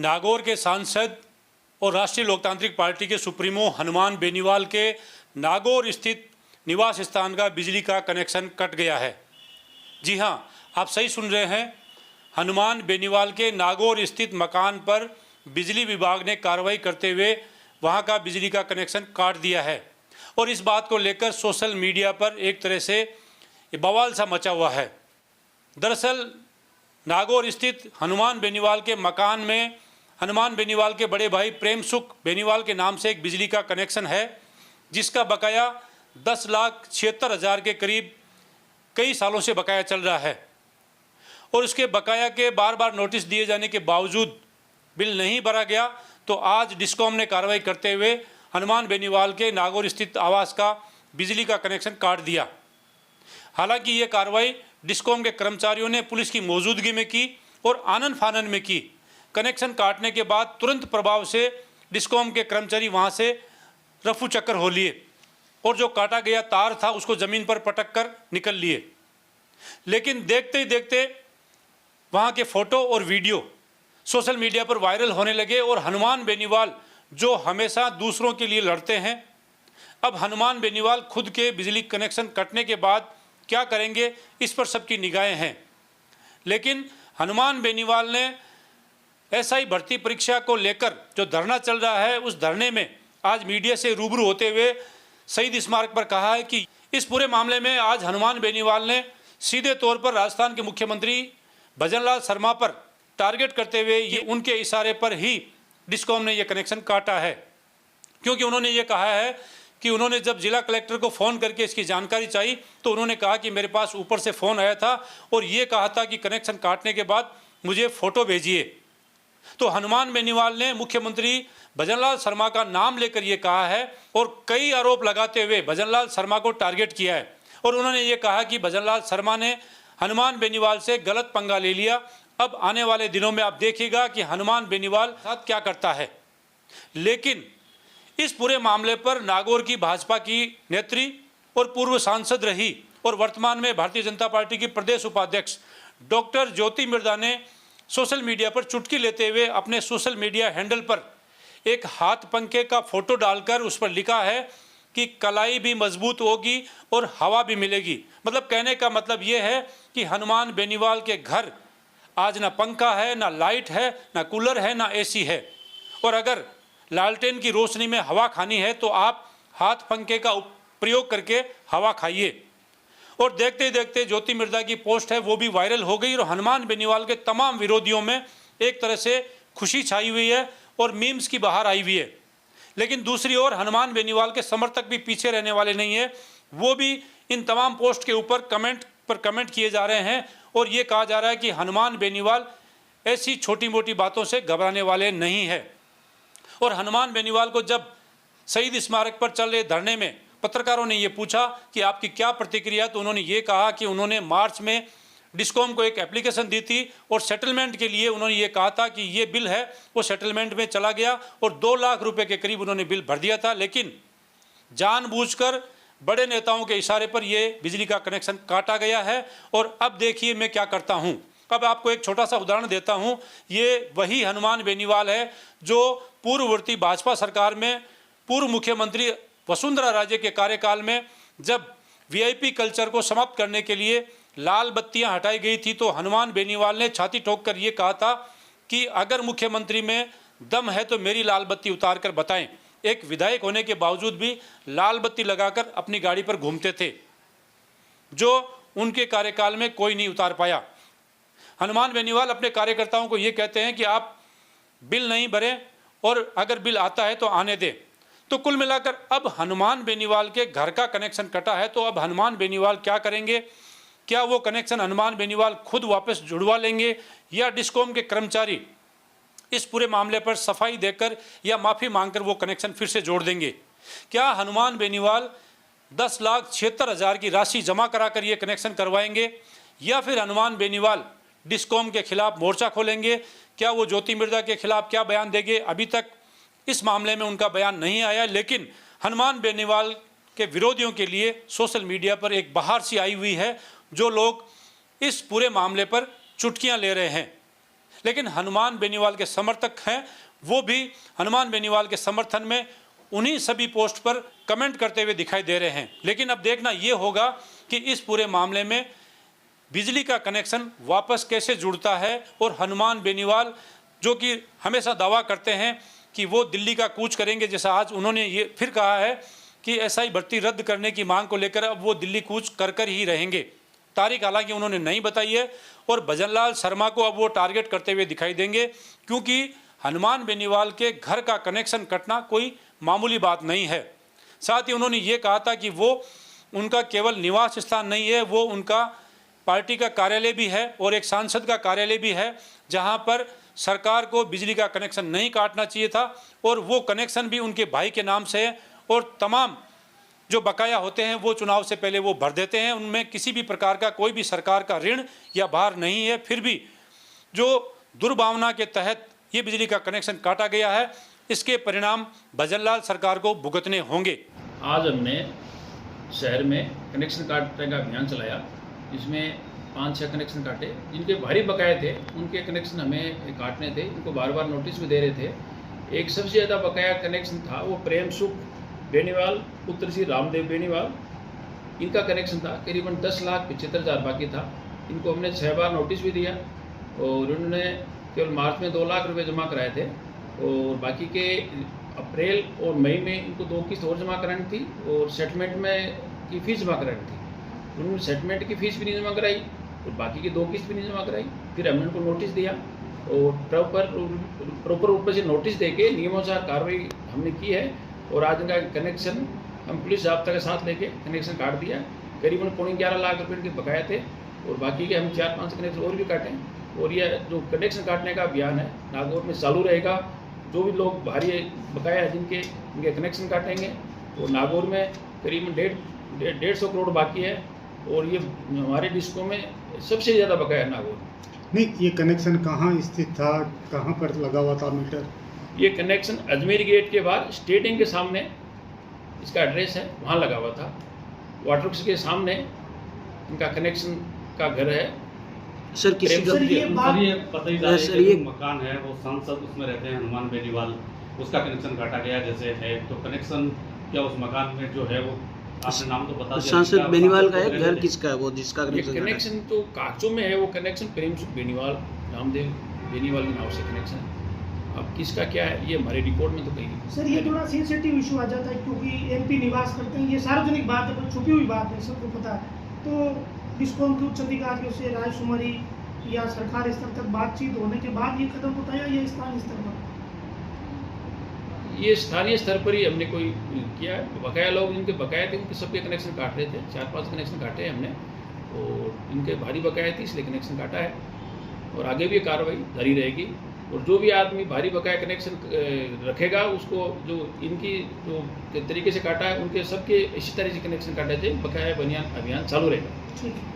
नागौर के सांसद और राष्ट्रीय लोकतांत्रिक पार्टी के सुप्रीमो हनुमान बेनीवाल के नागौर स्थित निवास स्थान का बिजली का कनेक्शन कट गया है। जी हाँ, आप सही सुन रहे हैं। हनुमान बेनीवाल के नागौर स्थित मकान पर बिजली विभाग ने कार्रवाई करते हुए वहां का बिजली का कनेक्शन काट दिया है और इस बात को लेकर सोशल मीडिया पर एक तरह से बवाल सा मचा हुआ है। दरअसल नागौर स्थित हनुमान बेनीवाल के मकान में हनुमान बेनीवाल के बड़े भाई प्रेम सुख बेनीवाल के नाम से एक बिजली का कनेक्शन है, जिसका बकाया 10,76,000 के करीब कई सालों से बकाया चल रहा है और उसके बकाया के बार बार नोटिस दिए जाने के बावजूद बिल नहीं भरा गया। तो आज डिस्कॉम ने कार्रवाई करते हुए हनुमान बेनीवाल के नागौर स्थित आवास का बिजली का कनेक्शन काट दिया। हालांकि ये कार्रवाई डिस्कॉम के कर्मचारियों ने पुलिस की मौजूदगी में की और आनन फानन में की। कनेक्शन काटने के बाद तुरंत प्रभाव से डिस्कॉम के कर्मचारी वहां से रफू चक्कर हो लिए और जो काटा गया तार था उसको ज़मीन पर पटक कर निकल लिए। लेकिन देखते ही देखते वहां के फ़ोटो और वीडियो सोशल मीडिया पर वायरल होने लगे और हनुमान बेनीवाल जो हमेशा दूसरों के लिए लड़ते हैं, अब हनुमान बेनीवाल खुद के बिजली कनेक्शन कटने के बाद क्या करेंगे, इस पर सबकी निगाहें हैं। लेकिन हनुमान बेनीवाल ने एसआई भर्ती परीक्षा को लेकर जो धरना चल रहा है, उस धरने में आज मीडिया से रूबरू होते हुए शहीद स्मारक पर कहा है कि इस पूरे मामले में आज हनुमान बेनीवाल ने सीधे तौर पर राजस्थान के मुख्यमंत्री भजनलाल शर्मा पर टारगेट करते हुए ये उनके इशारे पर ही डिस्कॉम ने ये कनेक्शन काटा है। क्योंकि उन्होंने ये कहा है कि उन्होंने जब जिला कलेक्टर को फ़ोन करके इसकी जानकारी चाहिए तो उन्होंने कहा कि मेरे पास ऊपर से फ़ोन आया था और ये कहा था कि कनेक्शन काटने के बाद मुझे फ़ोटो भेजिए। तो हनुमान बेनीवाल ने मुख्यमंत्री भजनलाल शर्मा का नाम लेकर ये कहा है और कई आरोप लगाते हुए भजनलाल शर्मा को टारगेट किया है और उन्होंने ये कहा कि भजनलाल शर्मा ने हनुमान बेनीवाल से गलत पंगा ले लिया। अब आने वाले दिनों में आप देखिएगा कि हनुमान बेनीवाल साथ क्या करता है। लेकिन इस पूरे मामले पर नागौर की भाजपा की नेत्री और पूर्व सांसद रही और वर्तमान में भारतीय जनता पार्टी की प्रदेश उपाध्यक्ष डॉक्टर ज्योति मिर्धा ने सोशल मीडिया पर चुटकी लेते हुए अपने सोशल मीडिया हैंडल पर एक हाथ पंखे का फोटो डालकर उस पर लिखा है कि कलाई भी मजबूत होगी और हवा भी मिलेगी। मतलब कहने का मतलब ये है कि हनुमान बेनीवाल के घर आज ना पंखा है, ना लाइट है, ना कूलर है, ना एसी है और अगर लालटेन की रोशनी में हवा खानी है तो आप हाथ पंखे का प्रयोग करके हवा खाइए। और देखते ही देखते ज्योति मिर्धा की पोस्ट है वो भी वायरल हो गई और हनुमान बेनीवाल के तमाम विरोधियों में एक तरह से खुशी छाई हुई है और मीम्स की बहार आई हुई है। लेकिन दूसरी ओर हनुमान बेनीवाल के समर्थक भी पीछे रहने वाले नहीं है, वो भी इन तमाम पोस्ट के ऊपर कमेंट किए जा रहे हैं और ये कहा जा रहा है कि हनुमान बेनीवाल ऐसी छोटी मोटी बातों से घबराने वाले नहीं है। और हनुमान बेनीवाल को जब शहीद स्मारक पर चल रहे धरने में पत्रकारों ने ये पूछा कि आपकी क्या प्रतिक्रिया, तो उन्होंने ये कहा कि उन्होंने मार्च में डिस्कॉम को एक एप्लीकेशन दी थी और सेटलमेंट के लिए उन्होंने ये कहा था कि ये बिल है वो सेटलमेंट में चला गया और 2 लाख रुपए के करीब उन्होंने बिल भर दिया था। लेकिन जानबूझकर बड़े नेताओं के इशारे पर ये बिजली का कनेक्शन काटा गया है। और अब देखिए मैं क्या करता हूँ। अब आपको एक छोटा सा उदाहरण देता हूँ। ये वही हनुमान बेनीवाल है जो पूर्ववर्ती भाजपा सरकार में पूर्व मुख्यमंत्री वसुंधरा राजे के कार्यकाल में जब वीआईपी कल्चर को समाप्त करने के लिए लाल बत्तियां हटाई गई थी तो हनुमान बेनीवाल ने छाती ठोक कर ये कहा था कि अगर मुख्यमंत्री में दम है तो मेरी लाल बत्ती उतार कर बताएं। एक विधायक होने के बावजूद भी लाल बत्ती लगाकर अपनी गाड़ी पर घूमते थे, जो उनके कार्यकाल में कोई नहीं उतार पाया। हनुमान बेनीवाल अपने कार्यकर्ताओं को ये कहते हैं कि आप बिल नहीं भरें और अगर बिल आता है तो आने दें। तो कुल मिलाकर अब हनुमान बेनीवाल के घर का कनेक्शन कटा है तो अब हनुमान बेनीवाल क्या करेंगे? क्या वो कनेक्शन हनुमान बेनीवाल खुद वापस जुड़वा लेंगे या डिस्कॉम के कर्मचारी इस पूरे मामले पर सफाई देकर या माफ़ी मांगकर वो कनेक्शन फिर से जोड़ देंगे? क्या हनुमान बेनीवाल 10,76,000 की राशि जमा कराकर ये कनेक्शन करवाएंगे या फिर हनुमान बेनीवाल डिस्कॉम के खिलाफ मोर्चा खोलेंगे? क्या वो ज्योति मिर्धा के खिलाफ क्या बयान देंगे? अभी तक इस मामले में उनका बयान नहीं आया। लेकिन हनुमान बेनीवाल के विरोधियों के लिए सोशल मीडिया पर एक बहार सी आई हुई है, जो लोग इस पूरे मामले पर चुटकियां ले रहे हैं। लेकिन हनुमान बेनीवाल के समर्थक हैं, वो भी हनुमान बेनीवाल के समर्थन में उन्हीं सभी पोस्ट पर कमेंट करते हुए दिखाई दे रहे हैं। लेकिन अब देखना ये होगा कि इस पूरे मामले में बिजली का कनेक्शन वापस कैसे जुड़ता है और हनुमान बेनीवाल जो कि हमेशा दावा करते हैं कि वो दिल्ली का कूच करेंगे, जैसा आज उन्होंने ये फिर कहा है कि एसआई भर्ती रद्द करने की मांग को लेकर अब वो दिल्ली कूच कर ही रहेंगे। तारीख हालांकि उन्होंने नहीं बताई है और भजनलाल शर्मा को अब वो टारगेट करते हुए दिखाई देंगे, क्योंकि हनुमान बेनीवाल के घर का कनेक्शन कटना कोई मामूली बात नहीं है। साथ ही उन्होंने ये कहा था कि वो उनका केवल निवास स्थान नहीं है, वो उनका पार्टी का कार्यालय भी है और एक सांसद का कार्यालय भी है, जहां पर सरकार को बिजली का कनेक्शन नहीं काटना चाहिए था और वो कनेक्शन भी उनके भाई के नाम से है और तमाम जो बकाया होते हैं वो चुनाव से पहले वो भर देते हैं। उनमें किसी भी प्रकार का कोई भी सरकार का ऋण या भार नहीं है। फिर भी जो दुर्भावना के तहत ये बिजली का कनेक्शन काटा गया है, इसके परिणाम भजनलाल सरकार को भुगतने होंगे। आज हमने शहर में कनेक्शन काटने का अभियान चलाया, इसमें 5-6 कनेक्शन काटे। जिनके भारी बकाये थे उनके कनेक्शन हमें काटने थे, उनको बार बार नोटिस भी दे रहे थे। एक सबसे ज़्यादा बकाया कनेक्शन था वो प्रेम सुख बेनीवाल पुत्र श्री रामदेव बेनीवाल, इनका कनेक्शन था करीबन 10,75,000 बाकी था। इनको हमने 6 बार नोटिस भी दिया और उन्होंने केवल मार्च में 2 लाख रुपये जमा कराए थे और बाकी के अप्रैल और मई में इनको 2 किस्त और जमा करानी थी और सेटलमेंट में की फ़ीस जमा करानी थी। उन्होंने सेटलमेंट की फ़ीस भी नहीं जमा कराई और बाकी की 2 किस्त भी नहीं जमा कराई। फिर हमने उनको नोटिस दिया और प्रॉपर रूप से नोटिस देके नियमानुसार कार्रवाई हमने की है और आज इनका कनेक्शन हम पुलिस जाब्ता के साथ लेके कनेक्शन काट दिया। करीबन 11.25 लाख रुपये के बकाया थे और बाकी के हम 4-5 कनेक्शन और भी काटें और यह जो कनेक्शन काटने का अभियान है नागौर में चालू रहेगा। जो भी लोग भारी बकाया है इनके कनेक्शन काटेंगे और नागौर में करीबन 150 करोड़ बाकी है और ये हमारे डिस्को में सबसे ज़्यादा बकाया है नागौर में। नहीं, ये कनेक्शन कहाँ स्थित था, कहाँ पर लगा हुआ था मीटर? ये कनेक्शन अजमेर गेट के बाद स्टेडियम के सामने इसका एड्रेस है, वहाँ लगा हुआ था। वाटरवर्क्स के सामने इनका कनेक्शन का घर है। सर किसी का ये पता ही है कि जो मकान है वो सांसद उसमें रहते हैं हनुमान बेनीवाल, उसका कनेक्शन काटा गया जैसे है। तो कनेक्शन क्या उस मकान में जो है वो आपने नाम तो बता दिया, सांसद बेनीवाल का है, घर किसका है वो जिसका कनेक्शन तो कागजों में है, वो कनेक्शन प्रेम सुख बेनीवाल रामदेव बेनीवाल के नाम से कनेक्शन है। अब किसका क्या है ये हमारे रिपोर्ट में तो कहीं। सर ये थोड़ा सेंसिटिव इशू आ जाता है क्योंकि एमपी निवास करते हैं, ये सार्वजनिक बात है, कोई छुपी हुई बात नहीं, सबको पता है। तो डिस्कॉम के उच्च अधिकारियों से रायशुमारी या सरकार स्तर तक बातचीत होने के बाद ये कदम उठाया या स्थानीय स्तर पर? ये स्थानीय स्तर पर ही हमने कोई किया है। बकाया लोग इनके बकाया थे उनके सबके कनेक्शन काट रहे थे, 4-5 कनेक्शन काटे हैं हमने और इनके भारी बकाया थी इसलिए कनेक्शन काटा है और आगे भी कार्रवाई जारी रहेगी। और जो भी आदमी भारी बकाया कनेक्शन रखेगा उसको जो इनकी जो तरीके से काटा है उनके सबके इसी तरह से कनेक्शन काटे थे। बकाया अभियान चालू रहेगा। ठीक है।